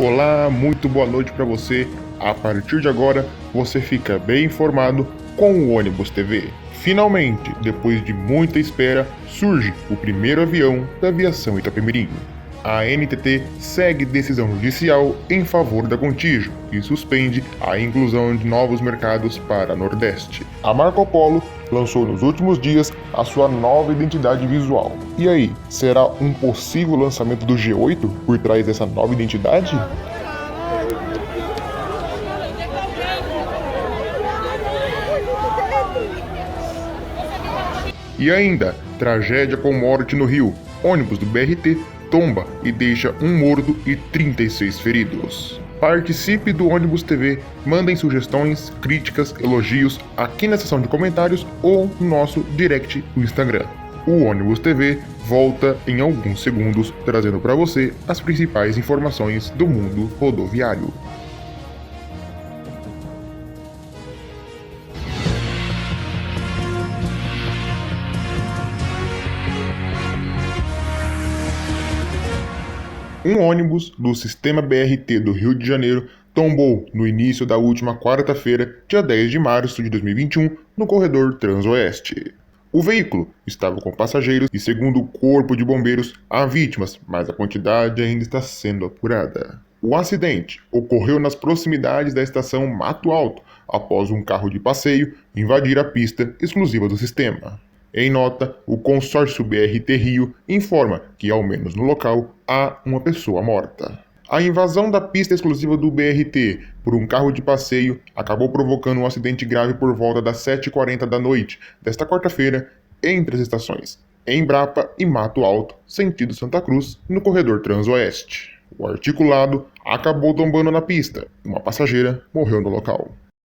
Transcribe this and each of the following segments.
Olá, muito boa noite para você. A partir de agora, você fica bem informado com o Ônibus TV. Finalmente, depois de muita espera, surge o primeiro avião da aviação Itapemirim. A NTT segue decisão judicial em favor da Contígio e suspende a inclusão de novos mercados para Nordeste. A Marco Polo lançou nos últimos dias a sua nova identidade visual. E aí, será um possível lançamento do G8 por trás dessa nova identidade? E ainda, tragédia com morte no Rio. Ônibus do BRT tomba e deixa um morto e 36 feridos. Participe do Ônibus TV, mandem sugestões, críticas, elogios aqui na seção de comentários ou no nosso direct do Instagram. O Ônibus TV volta em alguns segundos, trazendo para você as principais informações do mundo rodoviário. Um ônibus do sistema BRT do Rio de Janeiro tombou no início da última quarta-feira, dia 10 de março de 2021, no corredor Transoeste. O veículo estava com passageiros e, segundo o Corpo de Bombeiros, há vítimas, mas a quantidade ainda está sendo apurada. O acidente ocorreu nas proximidades da estação Mato Alto, após um carro de passeio invadir a pista exclusiva do sistema. Em nota, o consórcio BRT Rio informa que, ao menos no local, há uma pessoa morta. A invasão da pista exclusiva do BRT por um carro de passeio acabou provocando um acidente grave por volta das 7h40 da noite desta quarta-feira entre as estações Embrapa e Mato Alto, sentido Santa Cruz, no corredor Transoeste. O articulado acabou tombando na pista e uma passageira morreu no local.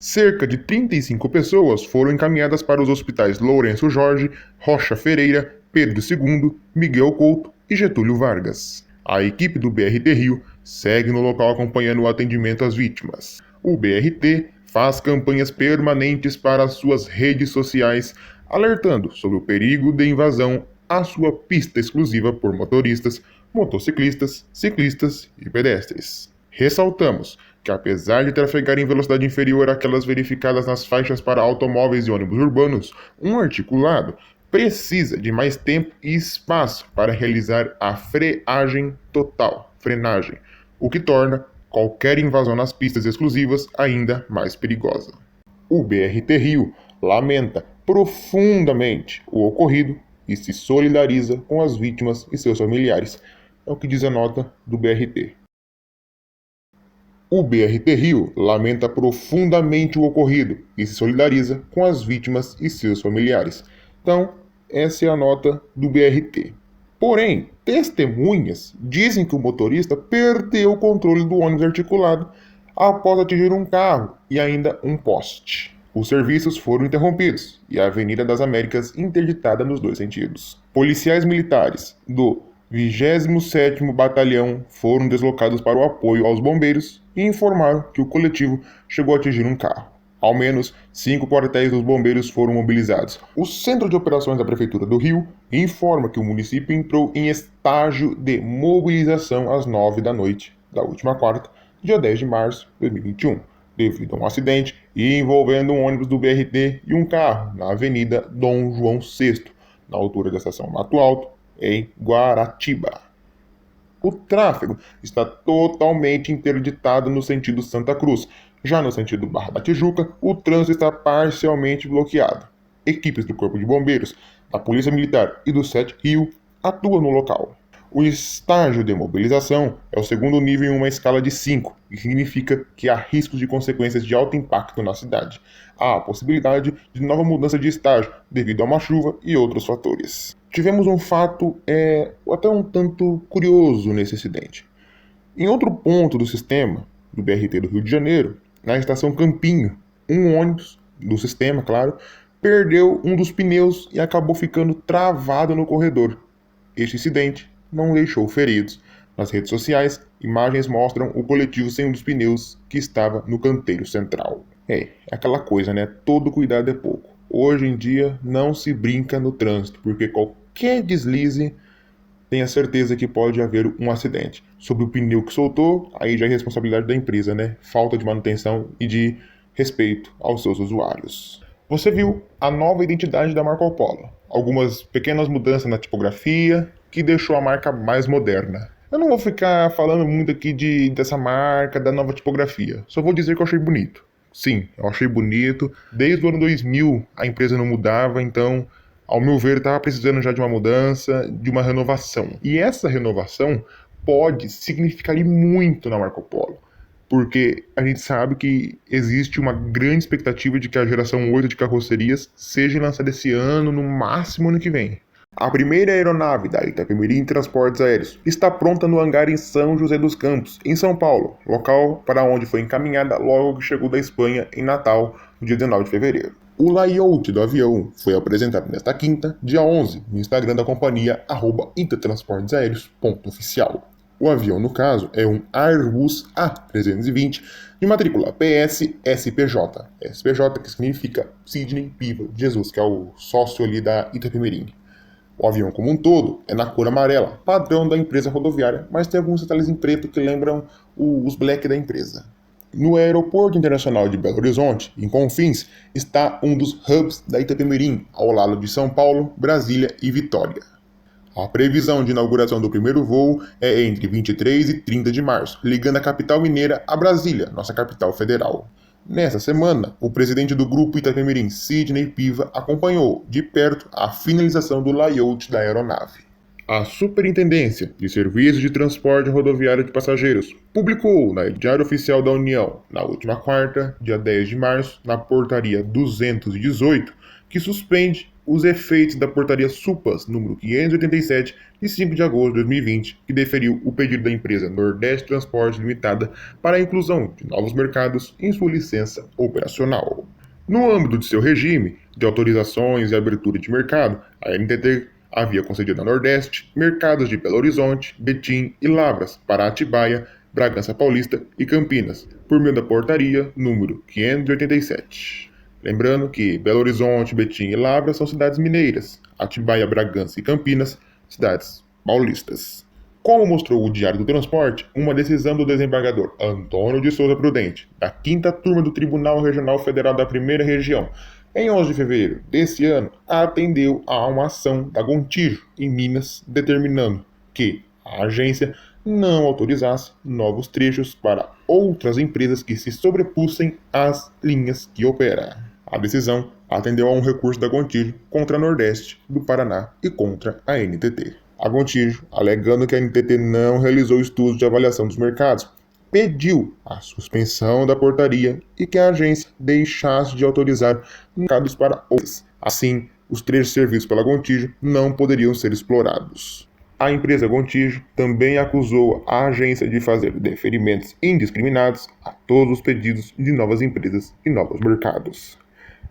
Cerca de 35 pessoas foram encaminhadas para os hospitais Lourenço Jorge, Rocha Ferreira, Pedro II, Miguel Couto e Getúlio Vargas. A equipe do BRT Rio segue no local acompanhando o atendimento às vítimas. O BRT faz campanhas permanentes para as suas redes sociais, alertando sobre o perigo de invasão à sua pista exclusiva por motoristas, motociclistas, ciclistas e pedestres. Ressaltamos que, apesar de trafegar em velocidade inferior àquelas verificadas nas faixas para automóveis e ônibus urbanos, um articulado precisa de mais tempo e espaço para realizar a frenagem total, o que torna qualquer invasão nas pistas exclusivas ainda mais perigosa. O BRT Rio lamenta profundamente o ocorrido e se solidariza com as vítimas e seus familiares, é o que diz a nota do BRT. O BRT Rio lamenta profundamente o ocorrido e se solidariza com as vítimas e seus familiares. Então, essa é a nota do BRT. Porém, testemunhas dizem que o motorista perdeu o controle do ônibus articulado após atingir um carro e ainda um poste. Os serviços foram interrompidos e a Avenida das Américas interditada nos dois sentidos. Policiais militares do 27º Batalhão foram deslocados para o apoio aos bombeiros e informaram que o coletivo chegou a atingir um carro. Ao menos 5 quartéis dos bombeiros foram mobilizados. O Centro de Operações da Prefeitura do Rio informa que o município entrou em estágio de mobilização às 9 da noite da última quarta, dia 10 de março de 2021, devido a um acidente envolvendo um ônibus do BRT e um carro na Avenida Dom João VI, na altura da estação Mato Alto, em Guaratiba. O tráfego está totalmente interditado no sentido Santa Cruz. Já no sentido Barra da Tijuca, o trânsito está parcialmente bloqueado. Equipes do Corpo de Bombeiros, da Polícia Militar e do SET Rio atuam no local. O estágio de mobilização é o segundo nível em uma escala de 5, e significa que há riscos de consequências de alto impacto na cidade. Há a possibilidade de nova mudança de estágio devido a uma chuva e outros fatores. Tivemos um fato até um tanto curioso nesse acidente. Em outro ponto do sistema, do BRT do Rio de Janeiro, na estação Campinho, um ônibus do sistema, claro, perdeu um dos pneus e acabou ficando travado no corredor. Este incidente não deixou feridos. Nas redes sociais, imagens mostram o coletivo sem um dos pneus que estava no canteiro central. É aquela coisa, né? Todo cuidado é pouco. Hoje em dia não se brinca no trânsito, porque qualquer deslize tenha certeza que pode haver um acidente. Sobre o pneu que soltou, aí já é responsabilidade da empresa, né? Falta de manutenção e de respeito aos seus usuários. Você viu a nova identidade da Marco Polo. Algumas pequenas mudanças na tipografia que deixou a marca mais moderna. Eu não vou ficar falando muito aqui dessa marca, da nova tipografia. Só vou dizer que eu achei bonito. Sim, eu achei bonito. Desde o ano 2000 a empresa não mudava, então, ao meu ver, estava precisando já de uma mudança, de uma renovação. E essa renovação pode significar muito na Marco Polo, porque a gente sabe que existe uma grande expectativa de que a geração 8 de carrocerias seja lançada esse ano, no máximo ano que vem. A primeira aeronave da Itapemirim Transportes Aéreos está pronta no hangar em São José dos Campos, em São Paulo, local para onde foi encaminhada logo que chegou da Espanha em Natal, no dia 19 de fevereiro. O layout do avião foi apresentado nesta quinta, dia 11, no Instagram da companhia @itatransportesaéreos.oficial. O avião, no caso, é um Airbus A320 de matrícula PS-SPJ. SPJ que significa Sidney Piva Jesus, que é o sócio ali da Itapemirim. O avião como um todo é na cor amarela, padrão da empresa rodoviária, mas tem alguns detalhes em preto que lembram os black da empresa. No Aeroporto Internacional de Belo Horizonte, em Confins, está um dos hubs da Itapemirim, ao lado de São Paulo, Brasília e Vitória. A previsão de inauguração do primeiro voo é entre 23 e 30 de março, ligando a capital mineira a Brasília, nossa capital federal. Nessa semana, o presidente do grupo Itapemirim, Sidney Piva, acompanhou de perto a finalização do layout da aeronave. A Superintendência de Serviços de Transporte Rodoviário de Passageiros publicou na Diário Oficial da União, na última quarta, dia 10 de março, na Portaria 218, que suspende os efeitos da Portaria SUPAS número 587, de 5 de agosto de 2020, que deferiu o pedido da empresa Nordeste Transporte Limitada para a inclusão de novos mercados em sua licença operacional. No âmbito de seu regime de autorizações e abertura de mercado, a NTT havia concedido à Nordeste mercados de Belo Horizonte, Betim e Lavras para Atibaia, Bragança Paulista e Campinas, por meio da Portaria número 587. Lembrando que Belo Horizonte, Betim e Lavras são cidades mineiras, Atibaia, Bragança e Campinas, cidades paulistas. Como mostrou o Diário do Transporte, uma decisão do desembargador Antônio de Souza Prudente, da 5ª Turma do Tribunal Regional Federal da 1ª Região, em 11 de fevereiro desse ano, atendeu a uma ação da Gontijo, em Minas, determinando que a agência não autorizasse novos trechos para outras empresas que se sobrepussem às linhas que opera. A decisão atendeu a um recurso da Gontijo contra a Nordeste do Paraná e contra a NTT. A Gontijo, alegando que a NTT não realizou estudos de avaliação dos mercados, pediu a suspensão da portaria e que a agência deixasse de autorizar mercados para outras. Assim, os trechos servidos pela Gontijo não poderiam ser explorados. A empresa Gontijo também acusou a agência de fazer deferimentos indiscriminados a todos os pedidos de novas empresas e novos mercados.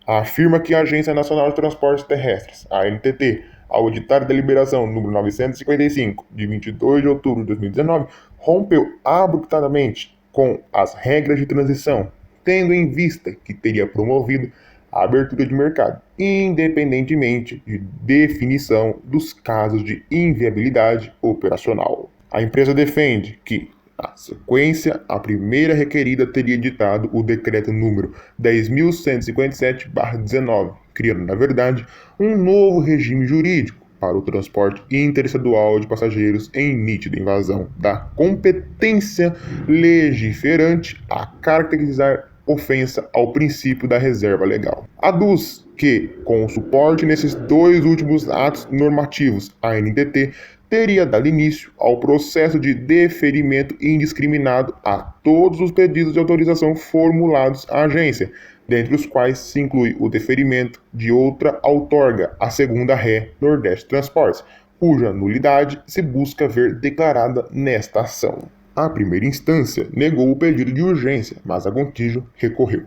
Afirma que a Agência Nacional de Transportes Terrestres, a ANTT, ao editar a deliberação número 955, de 22 de outubro de 2019, rompeu abruptamente com as regras de transição, tendo em vista que teria promovido a abertura de mercado, independentemente de definição dos casos de inviabilidade operacional. A empresa defende que, na sequência, a primeira requerida teria editado o decreto número 10.157/19, criando, na verdade, um novo regime jurídico para o transporte interestadual de passageiros em nítida invasão da competência legiferante a caracterizar ofensa ao princípio da reserva legal. Aduz que, com o suporte nesses dois últimos atos normativos, a NTT teria dado início ao processo de deferimento indiscriminado a todos os pedidos de autorização formulados à agência, dentre os quais se inclui o deferimento de outra outorga, a segunda ré Nordeste Transportes, cuja nulidade se busca ver declarada nesta ação. A primeira instância negou o pedido de urgência, mas a Gontijo recorreu.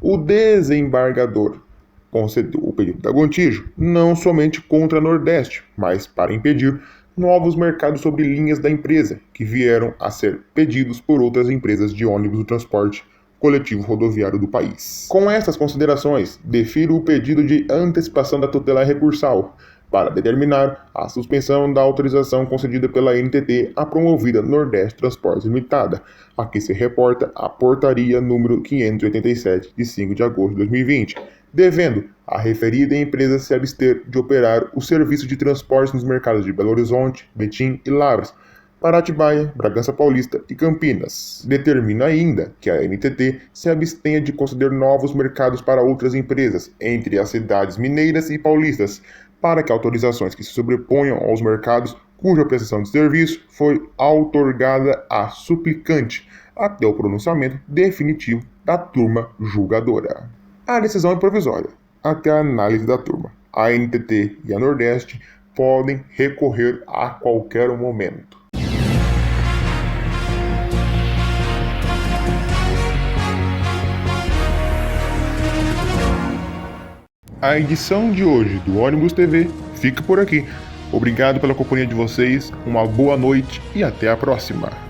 O desembargador concedeu o pedido da Gontijo não somente contra a Nordeste, mas para impedir novos mercados sobre linhas da empresa, que vieram a ser pedidos por outras empresas de ônibus do transporte coletivo rodoviário do país. Com estas considerações, defiro o pedido de antecipação da tutela recursal, para determinar a suspensão da autorização concedida pela NTT à promovida Nordeste Transportes Limitada. Aqui se reporta a portaria número 587 de 5 de agosto de 2020, devendo a referida empresa se abster de operar o serviço de transporte nos mercados de Belo Horizonte, Betim e Lavras, para Atibaia, Bragança Paulista e Campinas. Determina ainda que a NTT se abstenha de conceder novos mercados para outras empresas, entre as cidades mineiras e paulistas, para que autorizações que se sobreponham aos mercados cuja prestação de serviço foi outorgada a suplicante, até o pronunciamento definitivo da turma julgadora. A decisão é provisória, até a análise da turma. A NTT e a Nordeste podem recorrer a qualquer momento. A edição de hoje do Ônibus TV fica por aqui. Obrigado pela companhia de vocês, uma boa noite e até a próxima.